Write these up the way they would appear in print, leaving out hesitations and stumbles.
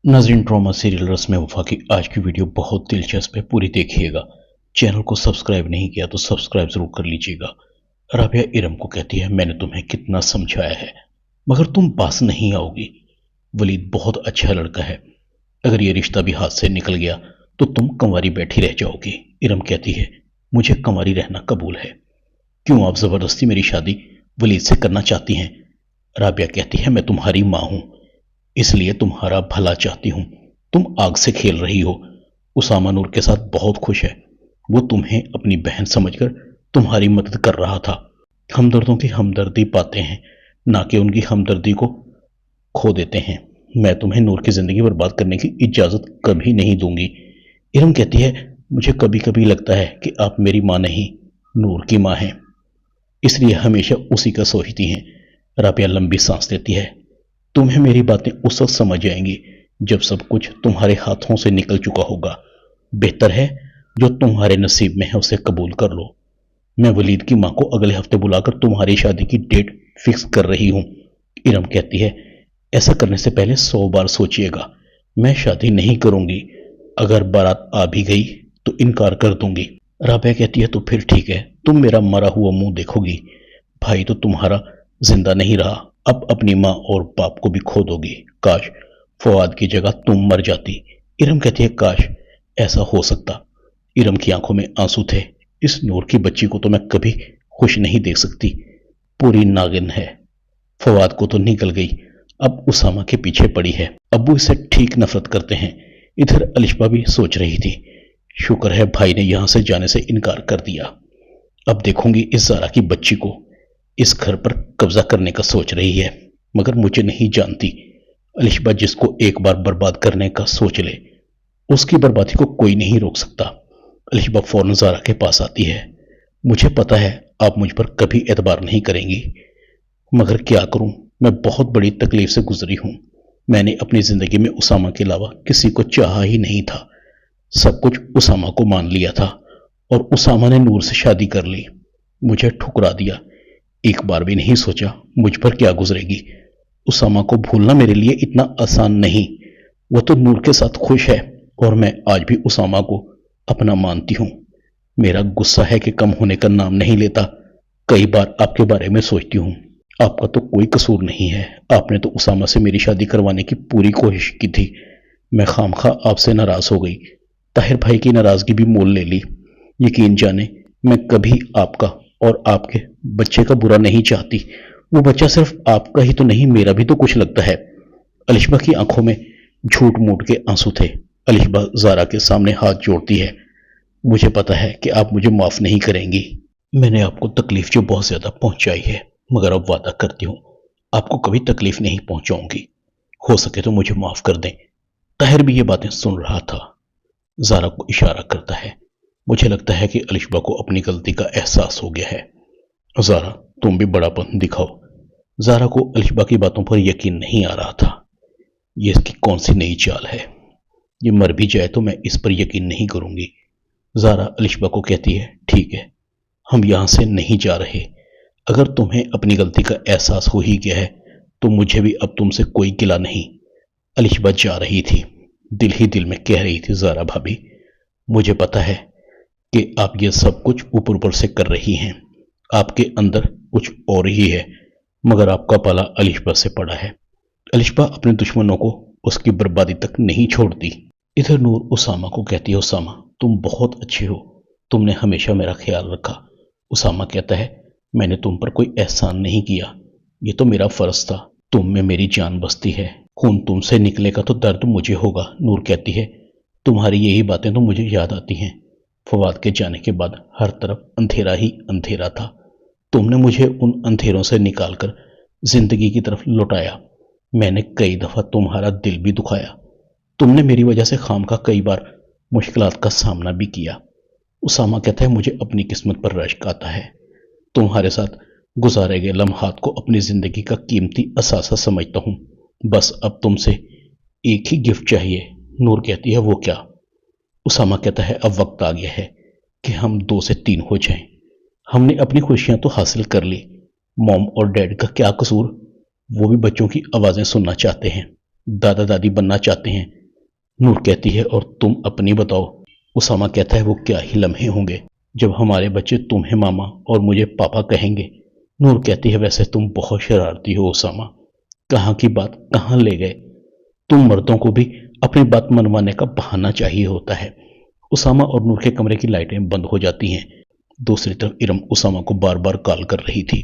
नाज़रीन, trauma serial रस्म वफा की आज की वीडियो बहुत दिलचस्प है, पूरी देखिएगा। चैनल को सब्सक्राइब नहीं किया तो सब्सक्राइब जरूर कर लीजिएगा। राबिया इरम को कहती है, मैंने तुम्हें कितना समझाया है मगर तुम पास नहीं आओगी। वलीद बहुत अच्छा लड़का है, अगर ये रिश्ता भी हाथ से निकल गया तो तुम कंवारी बैठी रह जाओगी। इरम कहती है, मुझे कंवारी रहना कबूल है। क्यों आप जबरदस्ती मेरी शादी वलीद से करना चाहती हैं? राबिया कहती है, मैं तुम्हारी मां हूं, इसलिए तुम्हारा भला चाहती हूं। तुम आग से खेल रही हो। उसामा नूर के साथ बहुत खुश है, वो तुम्हें अपनी बहन समझकर तुम्हारी मदद कर रहा था। हमदर्दों की हमदर्दी पाते हैं, ना कि उनकी हमदर्दी को खो देते हैं। मैं तुम्हें नूर की जिंदगी बर्बाद करने की इजाजत कभी नहीं दूंगी। इरम कहती है, मुझे कभी कभी लगता है कि आप मेरी मां नहीं, नूर की मां हैं, इसलिए हमेशा उसी का सोचती हैं। राबिया लंबी सांस लेती है, तुम्हें मेरी बातें उस वक्त समझ आएंगी जब सब कुछ तुम्हारे हाथों से निकल चुका होगा। बेहतर है जो तुम्हारे नसीब में है उसे कबूल कर लो। मैं वलीद की मां को अगले हफ्ते बुलाकर तुम्हारी शादी की डेट फिक्स कर रही हूं। इरम कहती है, ऐसा करने से पहले 100 बार सोचिएगा। मैं शादी नहीं करूंगी, अगर बारात आ भी गई तो इनकार कर दूंगी। राबिया कहती है, तो फिर ठीक है, तुम मेरा मरा हुआ मुंह देखोगी। भाई तो तुम्हारा जिंदा नहीं रहा, अब अपनी मां और बाप को भी खो दोगी। काश फवाद की जगह तुम मर जाती। इरम कहती है, काश ऐसा हो सकता। इरम की आंखों में आंसू थे। इस नूर की बच्ची को तो मैं कभी खुश नहीं देख सकती, पूरी नागिन है। फवाद को तो निकल गई, अब उसामा के पीछे पड़ी है। अब्बू इसे ठीक नफरत करते हैं। इधर अलिशबा भी सोच रही थी, शुक्र है भाई ने यहां से जाने से इनकार कर दिया। अब देखूंगी इस जारा की बच्ची को, इस घर पर कब्जा करने का सोच रही है, मगर मुझे नहीं जानती। अलिशबा जिसको एक बार बर्बाद करने का सोच ले, उसकी बर्बादी को कोई नहीं रोक सकता। अलिशबा फौरन जारा के पास आती है, मुझे पता है आप मुझ पर कभी एतबार नहीं करेंगी, मगर क्या करूं, मैं बहुत बड़ी तकलीफ से गुजरी हूं। मैंने अपनी जिंदगी में उसामा के अलावा किसी को चाहा ही नहीं था। सब कुछ उसामा को मान लिया था और उसामा ने नूर से शादी कर ली, मुझे ठुकरा दिया। एक बार भी नहीं सोचा मुझ पर क्या गुजरेगी। उसामा को भूलना मेरे लिए इतना आसान नहीं। वो तो नूर के साथ खुश है और मैं आज भी उसामा को अपना मानती हूं। मेरा गुस्सा है कि कम होने का नाम नहीं लेता। कई बार आपके बारे में सोचती हूं, आपका तो कोई कसूर नहीं है। आपने तो उसामा से मेरी शादी करवाने की पूरी कोशिश की थी। मैं खामखा आपसे नाराज हो गई, ताहिर भाई की नाराजगी भी मोल ले ली। यकीन जाने मैं कभी आपका और आपके बच्चे का बुरा नहीं चाहती। वो बच्चा सिर्फ आपका ही तो नहीं, मेरा भी तो कुछ लगता है। अलिशबा की आंखों में झूठ मूठ के आंसू थे। अलिशबा जारा के सामने हाथ जोड़ती है, मुझे पता है कि आप मुझे माफ नहीं करेंगी। मैंने आपको तकलीफ जो बहुत ज्यादा पहुंचाई है, मगर अब वादा करती हूं आपको कभी तकलीफ नहीं पहुंचाऊंगी। हो सके तो मुझे माफ कर दें। ताहिर भी ये बातें सुन रहा था। जारा को इशारा करता है, मुझे लगता है कि अलिशबा को अपनी गलती का एहसास हो गया है। जारा, तुम भी बड़ापन दिखाओ। जारा को अलिशबा की बातों पर यकीन नहीं आ रहा था। ये इसकी कौन सी नई चाल है? ये मर भी जाए तो मैं इस पर यकीन नहीं करूंगी। जारा अलिशबा को कहती है, ठीक है, हम यहां से नहीं जा रहे। अगर तुम्हें अपनी गलती का एहसास हो ही गया है तो मुझे भी अब तुमसे कोई गिला नहीं। अलिशबा जा रही थी, दिल ही दिल में कह रही थी, जारा भाभी, मुझे पता है कि आप ये सब कुछ ऊपर ऊपर से कर रही हैं, आपके अंदर कुछ और ही है, मगर आपका पाला अलिशबा से पड़ा है। अलिशबा अपने दुश्मनों को उसकी बर्बादी तक नहीं छोड़ती। इधर नूर उसामा को कहती है, उसामा तुम बहुत अच्छे हो, तुमने हमेशा मेरा ख्याल रखा। उसामा कहता है, मैंने तुम पर कोई एहसान नहीं किया, ये तो मेरा फर्ज था। तुम में मेरी जान बसती है, खून तुमसे निकलेगा तो दर्द मुझे होगा। नूर कहती है, तुम्हारी यही बातें तो मुझे याद आती हैं। फवाद के जाने के बाद हर तरफ अंधेरा ही अंधेरा था। तुमने मुझे उन अंधेरों से निकालकर जिंदगी की तरफ लौटाया। मैंने कई दफा तुम्हारा दिल भी दुखाया। तुमने मेरी वजह से खामखा कई बार मुश्किलात का सामना भी किया। उसामा कहता है, मुझे अपनी किस्मत पर रश्क आता है। तुम्हारे साथ गुजारे गए लम्हात को अपनी जिंदगी का कीमती असासा समझता हूं। बस अब तुमसे एक ही गिफ्ट चाहिए। नूर कहती है, वो क्या? उसामा कहता है, अब वक्त आ गया है कि हम 2 से 3 हो जाएं। हमने अपनी खुशियां तो हासिल कर ली, मॉम और डैड का क्या कसूर? वो भी बच्चों की आवाजें सुनना चाहते हैं। दादा दादी बनना चाहते हैं। नूर कहती है और तुम अपनी बताओ। उसामा कहता है वो क्या ही लम्हे होंगे जब हमारे बच्चे तुम्हें मामा और मुझे पापा कहेंगे। नूर कहती है वैसे तुम बहुत शरारती हो उसामा, कहाँ की बात कहाँ ले गए। तुम मर्दों को भी अपनी बात मनवाने का बहाना चाहिए होता है। उसामा और नूर के कमरे की लाइटें बंद हो जाती हैं। दूसरी तरफ इरम उसामा को बार बार कॉल कर रही थी।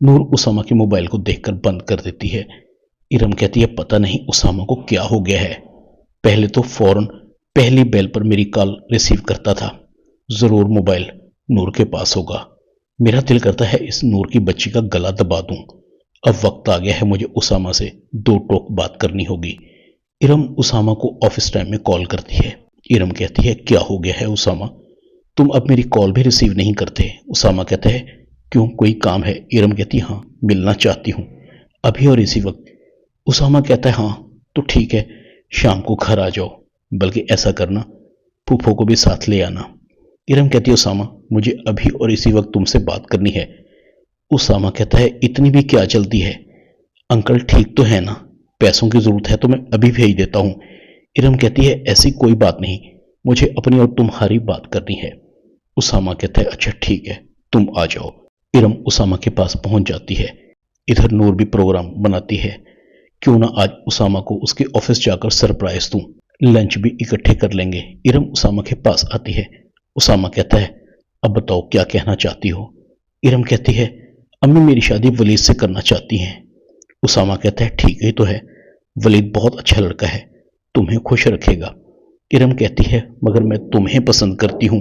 नूर उसामा के मोबाइल को देखकर बंद कर देती है। इरम कहती है पता नहीं उसामा को क्या हो गया है, पहले तो फौरन पहली बेल पर मेरी कॉल रिसीव करता था। जरूर मोबाइल नूर के पास होगा। मेरा दिल करता है इस नूर की बच्ची का गला दबा दूं। अब वक्त आ गया है मुझे उसामा से दो टोक बात करनी होगी। इरम उसामा को ऑफिस टाइम में कॉल करती है। इरम कहती है क्या हो गया है उसामा, तुम अब मेरी कॉल भी रिसीव नहीं करते। उसामा कहता है क्यों कोई काम है। इरम कहती है हाँ मिलना चाहती हूँ अभी और इसी वक्त। उसामा कहता है हाँ तो ठीक है, शाम को घर आ जाओ, बल्कि ऐसा करना फूफो को भी साथ ले आना। इरम कहती है उसामा मुझे अभी और इसी वक्त तुमसे बात करनी है। उसामा कहता है इतनी भी क्या जल्दी है, अंकल ठीक तो है ना, पैसों की जरूरत है तो मैं अभी भेज देता हूं। इरम कहती है ऐसी कोई बात नहीं, मुझे अपनी और तुम्हारी बात करनी है। उसामा कहता है अच्छा ठीक है तुम आ जाओ। इरम उसामा के पास पहुंच जाती है। इधर नूर भी प्रोग्राम बनाती है, क्यों ना आज उसामा को उसके ऑफिस जाकर सरप्राइज दूं, लंच भी इकट्ठे कर लेंगे। इरम उसामा के पास आती है। उसामा कहता है अब बताओ क्या कहना चाहती हो। इरम कहती है अम्मी मेरी शादी वलीद से करना चाहती हैं। उसामा कहता है ठीक ही तो है, वलीद बहुत अच्छा लड़का है, तुम्हें खुश रखेगा। इरम कहती है मगर मैं तुम्हें पसंद करती हूं,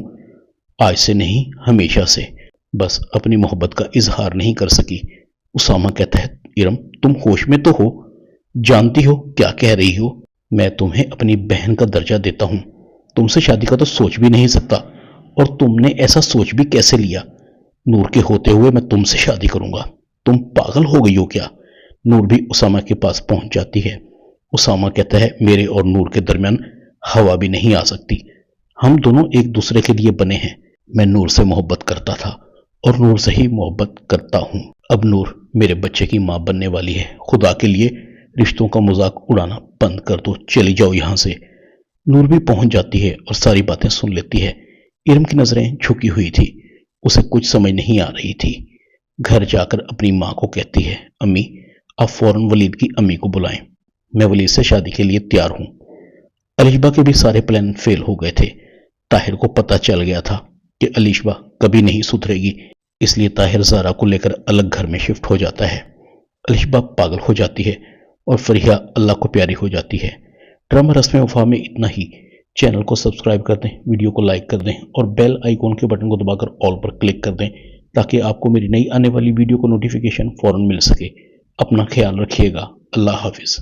आज से नहीं हमेशा से, बस अपनी मोहब्बत का इजहार नहीं कर सकी। उसामा कहता है इरम तुम होश में तो हो, जानती हो क्या कह रही हो। मैं तुम्हें अपनी बहन का दर्जा देता हूं, तुमसे शादी का तो सोच भी नहीं सकता, और तुमने ऐसा सोच भी कैसे लिया। नूर के होते हुए मैं तुमसे शादी करूंगा, तुम पागल हो गई हो क्या। नूर भी उसामा के पास पहुंच जाती है। उसामा कहता है मेरे और नूर के दरमियान हवा भी नहीं आ सकती, हम दोनों एक दूसरे के लिए बने हैं। मैं नूर से मोहब्बत करता था और नूर से ही मोहब्बत करता हूं। अब नूर मेरे बच्चे की मां बनने वाली है, खुदा के लिए रिश्तों का मजाक उड़ाना बंद कर दो, चली जाओ यहां से। नूर भी पहुंच जाती है और सारी बातें सुन लेती है। इरम की नजरें झुकी हुई थी, उसे कुछ समझ नहीं आ रही थी। घर जाकर अपनी मां को कहती है अम्मी आप फौरन वलीद की अम्मी को बुलाएं, मैं वलीद से शादी के लिए तैयार हूं। अलिशबा के भी सारे प्लान फेल हो गए थे। ताहिर को पता चल गया था कि अलिशबा कभी नहीं सुधरेगी, इसलिए ताहिर ज़ारा को लेकर अलग घर में शिफ्ट हो जाता है। अलिशबा पागल हो जाती है और फरिया अल्लाह को प्यारी हो जाती है। ड्रामा रस्म वफा में इतना ही। चैनल को सब्सक्राइब कर दें, वीडियो को लाइक कर दें और बेल आइकॉन के बटन को दबाकर ऑल पर क्लिक कर दें, ताकि आपको मेरी नई आने वाली वीडियो को नोटिफिकेशन फौरन मिल सके। अपना ख्याल रखिएगा। अल्लाह हाफिज़।